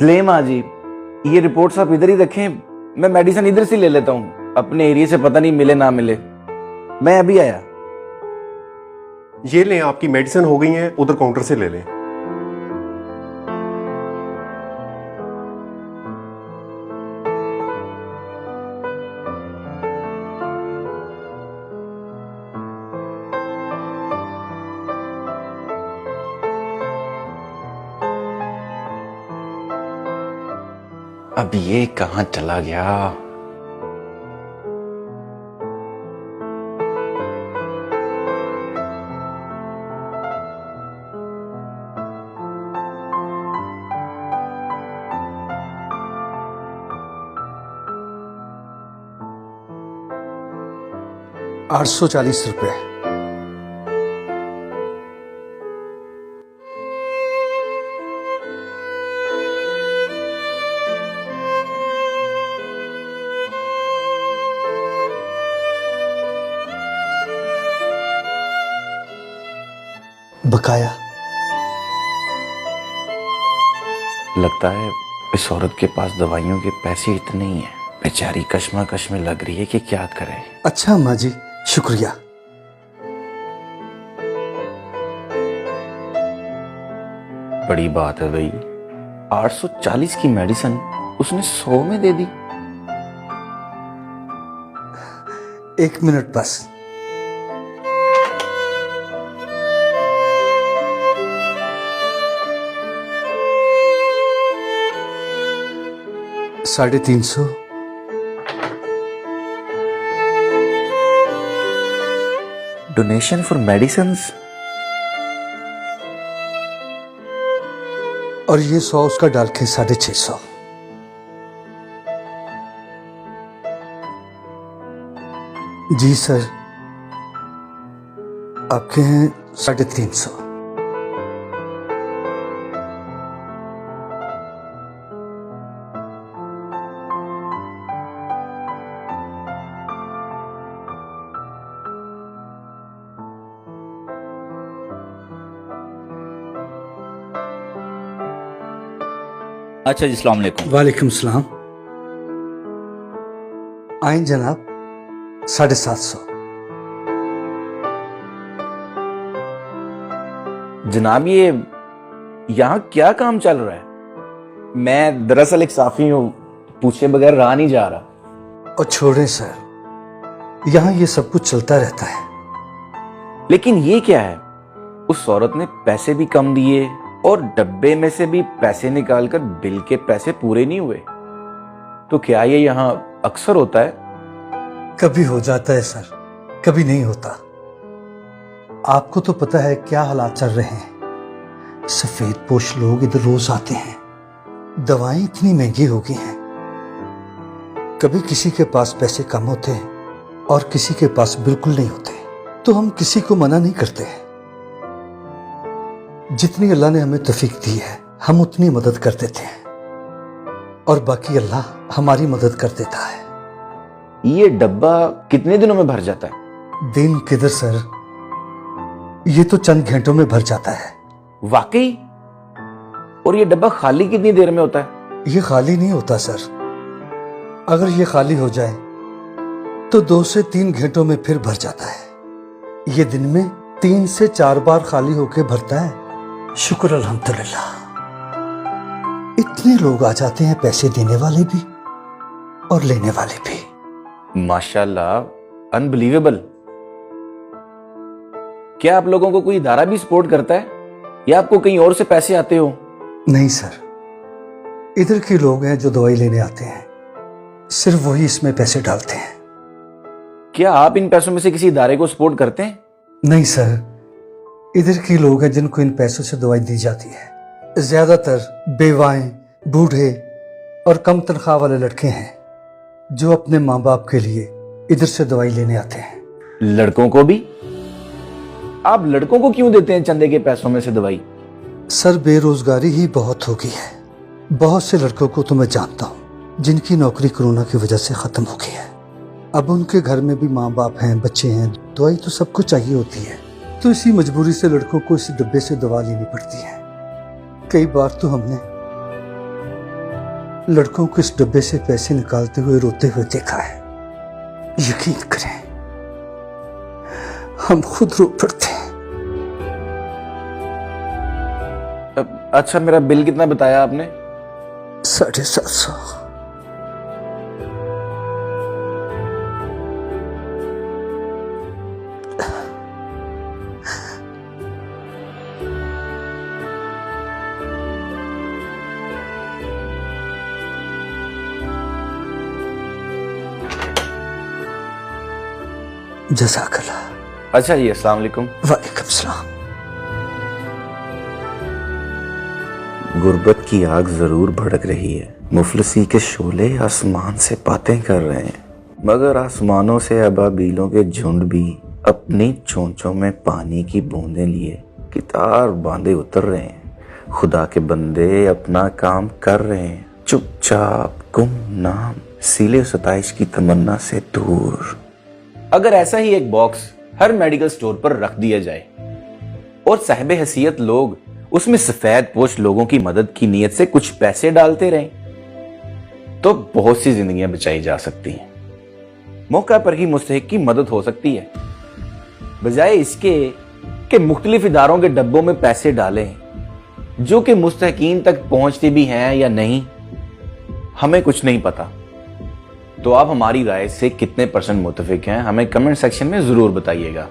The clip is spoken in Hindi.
ले माँ जी, ये रिपोर्ट्स आप इधर ही रखें, मैं मेडिसिन इधर से ले लेता हूँ, अपने एरिया से पता नहीं मिले ना मिले। मैं अभी आया। ये लें, आपकी मेडिसिन हो गई है, उधर काउंटर से ले लें। अब ये कहाँ चला गया? ₹840। बकाया। लगता है इस औरत के पास दवाइयों के पैसे इतने ही हैं। बेचारी कश्मकश में लग रही है कि क्या करे। अच्छा अम्मा जी, शुक्रिया। बड़ी बात है भाई, 840 की मेडिसिन उसने 100 में दे दी। 1 मिनट बस। $350। Donation for medicine. और ये 100 उसका डाल के 650। जी सर, आपके हैं 350। अच्छा जी, अस्सलाम वालेकुम। वालेकुम सलाम। आइन जनाब, 750। जनाब, ये यहाँ क्या काम चल रहा है? मैं दरअसल एक साफी हूँ, पूछे बगैर रहा नहीं जा रहा। और छोड़ें सर, यहाँ ये सब कुछ चलता रहता है। लेकिन ये क्या है? उस औरत ने पैसे भी कम दिए और डब्बे में से भी पैसे निकालकर बिल के पैसे पूरे नहीं हुए। तो क्या ये यहाँ अक्सर होता है? कभी हो जाता है सर, कभी नहीं होता। आपको तो पता है क्या हालात चल रहे हैं। सफेद पोश लोग इधर रोज आते हैं। दवाएं इतनी महंगी हो गई हैं। कभी किसी के पास पैसे कम होते हैं और किसी के पास बिल्कुल नहीं होते। तो हम किसी को मना नहीं करते हैं। जितनी अल्लाह ने हमें तौफीक दी है, हम उतनी मदद कर देते हैं और बाकी अल्लाह हमारी मदद कर देता है। ये डब्बा कितने दिनों में भर जाता है? दिन किधर सर, ये तो चंद घंटों में भर जाता है। वाकई? और ये डब्बा खाली कितनी देर में होता है? ये खाली नहीं होता सर। अगर ये खाली हो जाए तो 2 से 3 घंटों में फिर भर जाता है। ये दिन में 3 से 4 बार खाली होके भरता है। शुक्र अल्हम्दुलिल्लाह। इतने लोग आ जाते हैं, पैसे देने वाले भी और लेने वाले भी। माशाल्लाह, अनबिलीवेबल। क्या आप लोगों को कोई इदारा भी सपोर्ट करता है या आपको कहीं और से पैसे आते हो? नहीं सर, इधर के लोग हैं जो दवाई लेने आते हैं, सिर्फ वही इसमें पैसे डालते हैं। क्या आप इन पैसों में से किसी इदारे को सपोर्ट करते हैं? नहीं सर, इधर के लोग हैं जिनको इन पैसों से दवाई दी जाती है। ज्यादातर बेवाएं, बूढ़े और कम तनख्वाह वाले लड़के हैं जो अपने माँ बाप के लिए इधर से दवाई लेने आते हैं। लड़कों को भी? आप लड़कों को क्यों देते हैं चंदे के पैसों में से दवाई? सर, बेरोजगारी ही बहुत हो गई है। बहुत से लड़कों को तो मैं जानता हूँ जिनकी नौकरी कोरोना की वजह से खत्म हो गई है। अब उनके घर में भी माँ बाप हैं, बच्चे हैं, दवाई तो सबको चाहिए होती है। तो इसी मजबूरी से लड़कों को इस डब्बे से दवा लेनी पड़ती है। कई बार तो हमने लड़कों को इस डब्बे से पैसे निकालते हुए रोते हुए देखा है। यकीन करें, हम खुद रो पड़ते हैं। अच्छा, मेरा बिल कितना बताया आपने? 750। जज़ाकल्लाह। अच्छा जी, अस्सलाम वालेकुम। वालेकुम सलाम। गुर्बत की आग जरूर भड़क रही है, मुफलसी के शोले आसमान से बातें कर रहे हैं, मगर आसमानों से अबाबीलों के झुंड भी अपनी चोंचों में पानी की बूंदें लिए कितार बांधे उतर रहे हैं। खुदा के बंदे अपना काम कर रहे हैं, चुपचाप गुमनाम, सीले सताइश की तमन्ना से दूर। अगर ऐसा ही एक बॉक्स हर मेडिकल स्टोर पर रख दिया जाए और साहिब हैसियत लोग उसमें सफेद पोश लोगों की मदद की नीयत से कुछ पैसे डालते रहें, तो बहुत सी जिंदगियां बचाई जा सकती हैं। मौका पर ही मुस्तहिक की मदद हो सकती है, बजाय इसके कि मुख्तलिफ इदारों के डब्बों में पैसे डालें जो कि मुस्तहिकीन तक पहुंचते भी हैं या नहीं, हमें कुछ नहीं पता। तो आप हमारी राय से कितने % मुत्तफिक हैं, हमें कमेंट सेक्शन में जरूर बताइएगा।